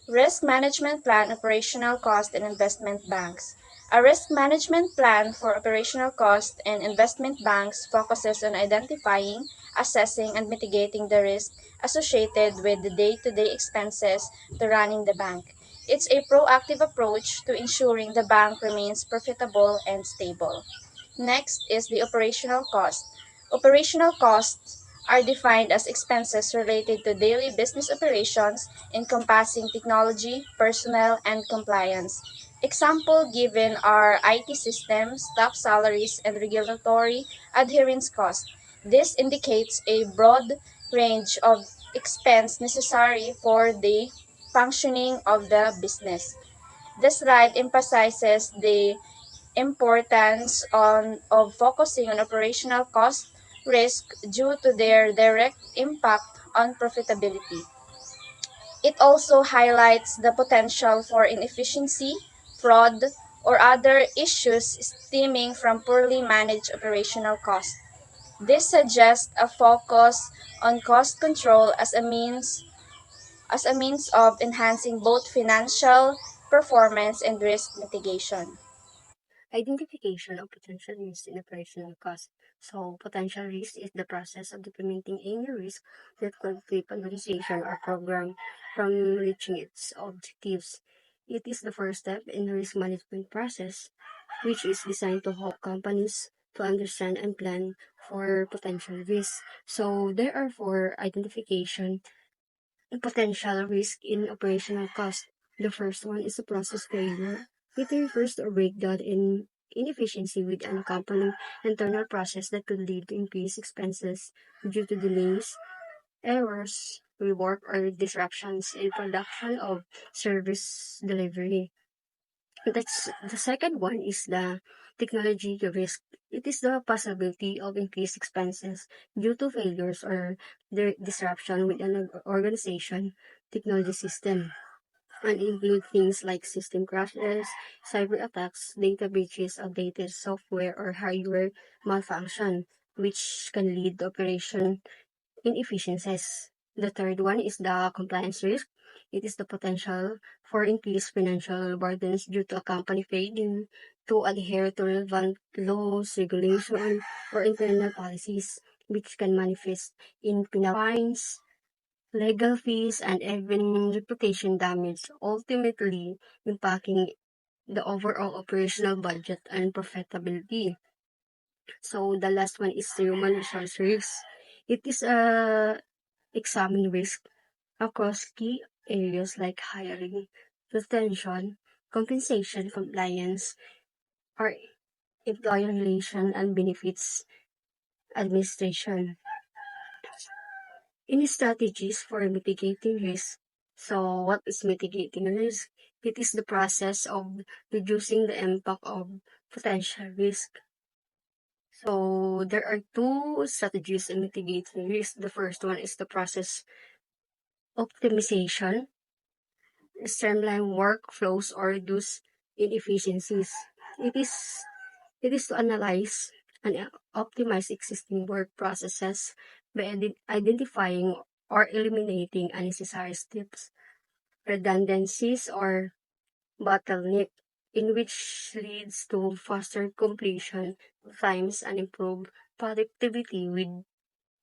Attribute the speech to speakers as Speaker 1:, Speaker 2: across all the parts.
Speaker 1: Risk Management Plan Operational Cost and Investment Banks. A risk management plan for operational cost and investment banks focuses on identifying, assessing, and mitigating the risk associated with the day to day expenses to running the bank. It's a proactive approach to ensuring the bank remains profitable and stable. Next is the operational cost. Operational costs are defined as expenses related to daily business operations encompassing technology, personnel, and compliance. Example given are IT systems, staff salaries, and regulatory adherence costs. This indicates a broad range of expense necessary for the functioning of the business. The slide emphasizes the importance of focusing on operational cost risk due to their direct impact on profitability. It also highlights the potential for inefficiency, fraud, or other issues stemming from poorly managed operational costs. This suggests a focus on cost control as a means of enhancing both financial performance and risk mitigation.
Speaker 2: Identification of potential risks in operational cost. So, potential risk is the process of documenting any risk that could keep an organization or program from reaching its objectives. It is the first step in the risk management process, which is designed to help companies to understand and plan for potential risks. So, there are four identification potential risk in operational cost. The first one is the process failure. It refers to a breakdown in inefficiency with an accompanying internal process that could lead to increased expenses due to delays, errors, rework, or disruptions in production of service delivery. That's the second one is the technology risk. It is the possibility of increased expenses due to failures or the disruption with an organization technology system and include things like system crashes, cyber attacks, data breaches, outdated software or hardware malfunction, which can lead to operation inefficiencies. The third one is the compliance risk. It is the potential for increased financial burdens due to a company failing to adhere to relevant laws, regulation, or internal policies, which can manifest in fines, legal fees, and even reputation damage, ultimately impacting the overall operational budget and profitability. So the last one is human resource risk. It is a examine risk across key areas like hiring, retention, compensation, compliance, or employer relation and benefits administration. In strategies for mitigating risk. So what is mitigating risk? It is the process of reducing the impact of potential risk. So there are two strategies in mitigating risk. The first one is the process optimization, streamline workflows or reduce inefficiencies. It is it is to analyze and optimize existing work processes by identifying or eliminating unnecessary steps, redundancies, or bottleneck, in which leads to faster completion times and improved productivity with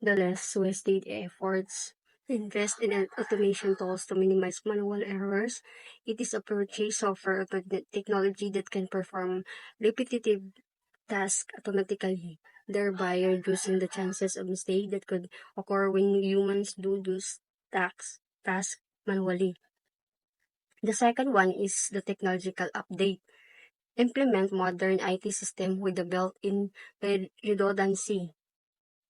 Speaker 2: the less wasted efforts. Invest in an automation tools to minimize manual errors. It is a purchase software or technology that can perform repetitive tasks automatically, thereby reducing the chances of mistake that could occur when humans do those tasks manually. The second one is the technological update. Implement modern IT system with the built-in redundancy.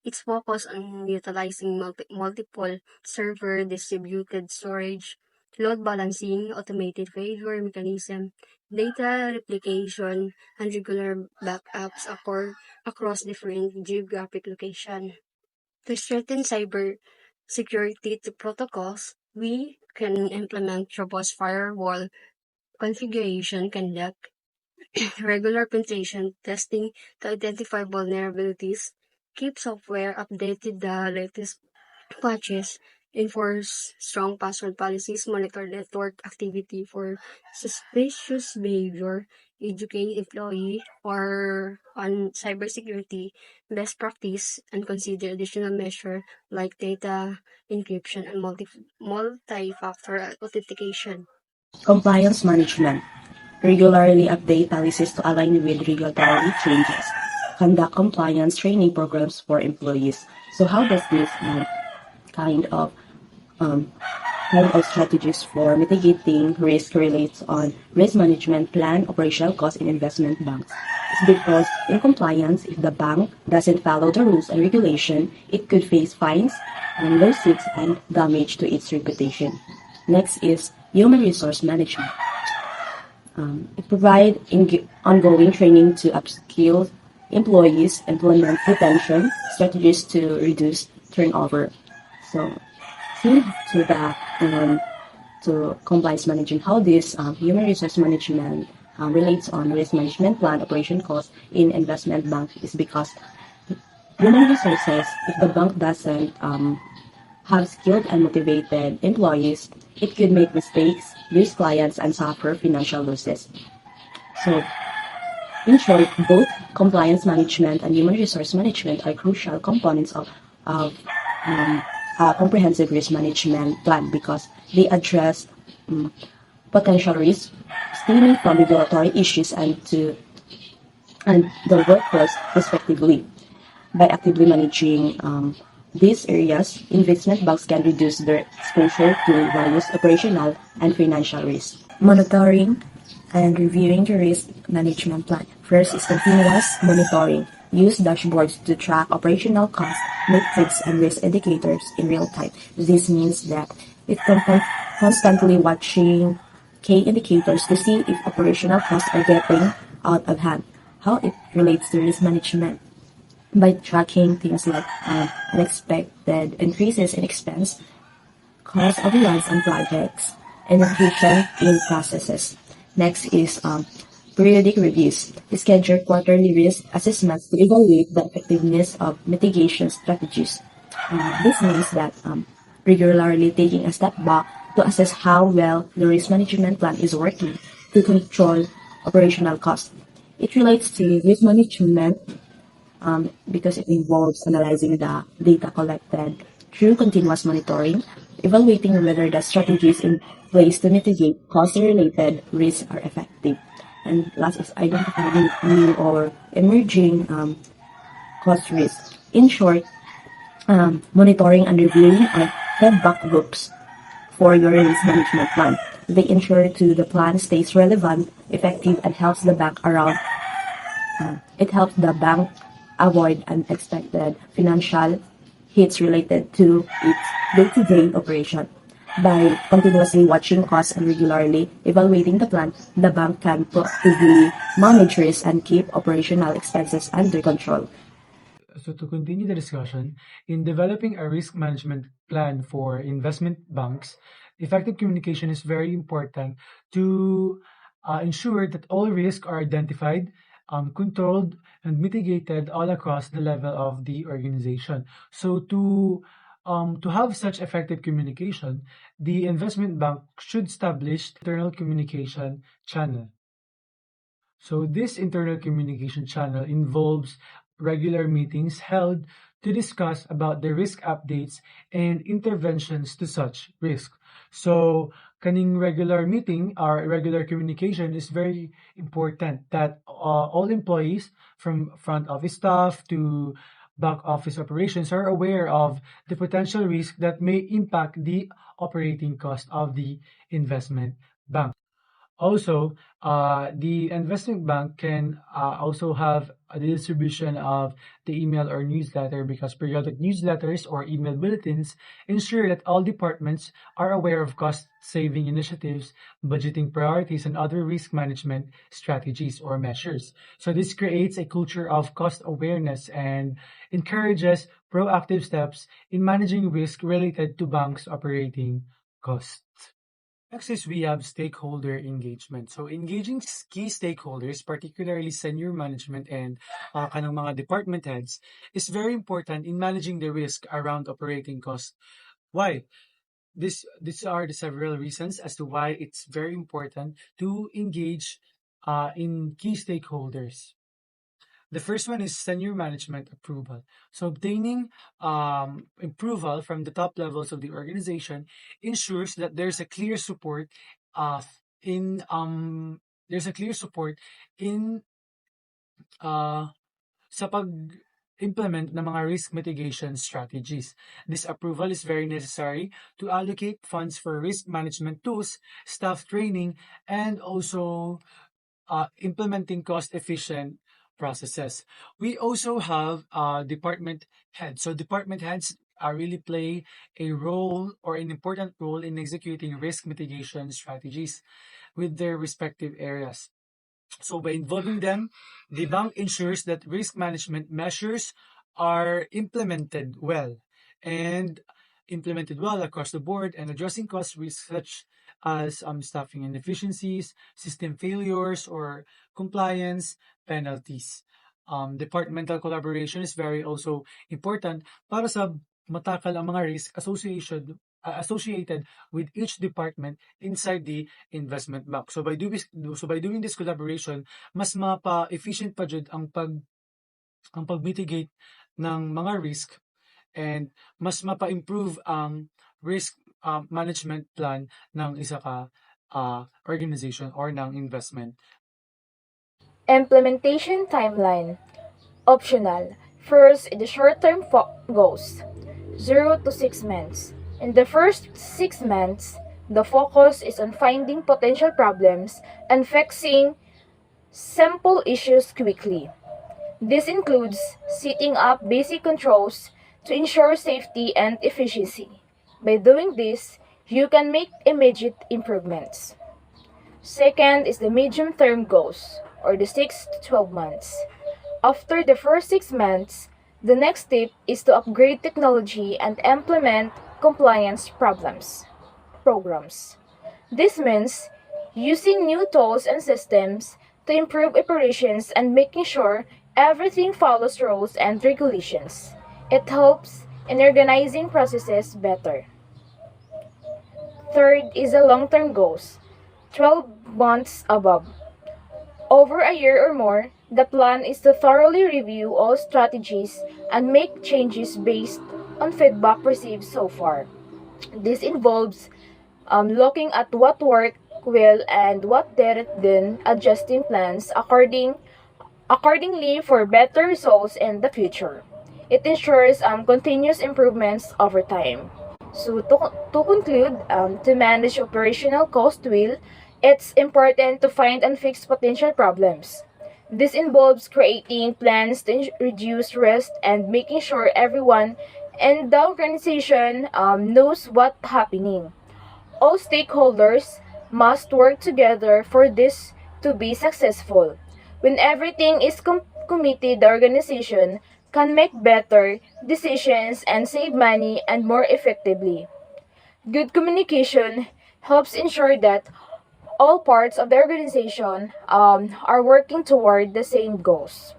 Speaker 2: It's focused on utilizing multiple server distributed storage, load balancing, automated failure mechanism, data replication, and regular backups across different geographic location. To strengthen cyber security to protocols, we can implement robust firewall configuration, conduct regular penetration testing to identify vulnerabilities, keep software updated the latest patches, enforce strong password policies, monitor network activity for suspicious behavior, educate employee or on cybersecurity best practice, and consider additional measure like data encryption and multi-factor authentication.
Speaker 3: Compliance management. Regularly update policies to align with regulatory changes. Conduct compliance training programs for employees. So how does this kind of um, strategies for mitigating risk relates on risk management plan, operational costs in investment banks? It's because in compliance, if the bank doesn't follow the rules and regulation, it could face fines and lawsuits and damage to its reputation. Next is human resource management. It provides ongoing training to upskill employees, implement retention strategies to reduce turnover. So, similar to that, to compliance management, how this human resource management relates on risk management plan operation costs in investment bank is because human resources, if the bank doesn't have skilled and motivated employees, it could make mistakes, lose clients, and suffer financial losses. So, in short, both compliance management and human resource management are crucial components of a comprehensive risk management plan because they address potential risks stemming from regulatory issues and the workforce respectively. By actively managing these areas, investment banks can reduce their exposure to various operational and financial risks. Monitoring and reviewing the risk management plan. First is continuous monitoring. Use dashboards to track operational costs, metrics, and risk indicators in real time. This means that it constantly watching key indicators to see if operational costs are getting out of hand. How it relates to risk management by tracking things like unexpected increases in expense, cost overruns on projects, and efficient in processes. Next is periodic reviews. Schedule quarterly risk assessments to evaluate the effectiveness of mitigation strategies. This means that regularly taking a step back to assess how well the risk management plan is working to control operational costs. It relates to risk management because it involves analyzing the data collected through continuous monitoring, evaluating whether the strategies in place to mitigate cost-related risks are effective. And last is identifying new or emerging cost risks. In short, monitoring and reviewing are feedback loops for your risk management plan. They ensure to the plan stays relevant, effective, and helps the bank around it helps the bank avoid unexpected financial hits related to its day-to-day operation. By continuously watching costs and regularly evaluating the plan, the bank can proactively manage risks and keep operational expenses under control.
Speaker 4: So to continue the discussion, in developing a risk management plan for investment banks, effective communication is very important to ensure that all risks are identified, controlled, and mitigated all across the level of the organization. So to have such effective communication, the investment bank should establish internal communication channel. So this internal communication channel involves regular meetings held to discuss about the risk updates and interventions to such risk. So kaning regular meeting or regular communication is very important that all employees from front office staff to back office operations are aware of the potential risk that may impact the operating cost of the investment bank. Also, the investment bank can also have a distribution of the email or newsletter because periodic newsletters or email bulletins ensure that all departments are aware of cost saving initiatives, budgeting priorities, and other risk management strategies or measures. So, this creates a culture of cost awareness and encourages proactive steps in managing risk related to banks' operating costs. Next is we have stakeholder engagement. So engaging key stakeholders, particularly senior management and kanang mga department heads, is very important in managing the risk around operating costs Why? These are the several reasons as to why it's very important to engage in key stakeholders. The first one is senior management approval. So obtaining approval from the top levels of the organization ensures that uh, in there's a clear support in uh, sa pag-implement ng mga risk mitigation strategies. This approval is very necessary to allocate funds for risk management tools, staff training, and also implementing cost-efficient processes. We also have department heads. So department heads really play a role or an important role in executing risk mitigation strategies with their respective areas. So by involving them, the bank ensures that risk management measures are implemented well across the board and addressing cost risks such as staffing inefficiencies, system failures, or compliance penalties. Departmental collaboration is very also important para sa matakal ang mga risk associated with each department inside the investment bank. So by doing this collaboration, mas mapa-efficient pa jud ang pag-mitigate ng mga risk and mas mapa-improve ang risk management plan ng isa ka organization or ng investment.
Speaker 5: Implementation timeline. Optional. First, the short-term goals. 0 to 6 months. In the first 6 months, the focus is on finding potential problems and fixing simple issues quickly. This includes setting up basic controls to ensure safety and efficiency. By doing this, you can make immediate improvements. Second is the medium-term goals, or the 6 to 12 months. After the first 6 months, the next step is to upgrade technology and implement compliance programs. This means using new tools and systems to improve operations and making sure everything follows rules and regulations. It helps in organizing processes better. Third is the long-term goals, 12 months above. Over a year or more, the plan is to thoroughly review all strategies and make changes based on feedback received so far. This involves looking at what worked well and what didn't, then adjusting plans accordingly for better results in the future. It ensures continuous improvements over time. So to conclude, to manage operational cost well, it's important to find and fix potential problems. This involves creating plans to reduce risk and making sure everyone in the organization knows what's happening. All stakeholders must work together for this to be successful. When everything is committed, the organization can make better decisions and save money and more effectively. Good communication helps ensure that all parts of the organization are working toward the same goals.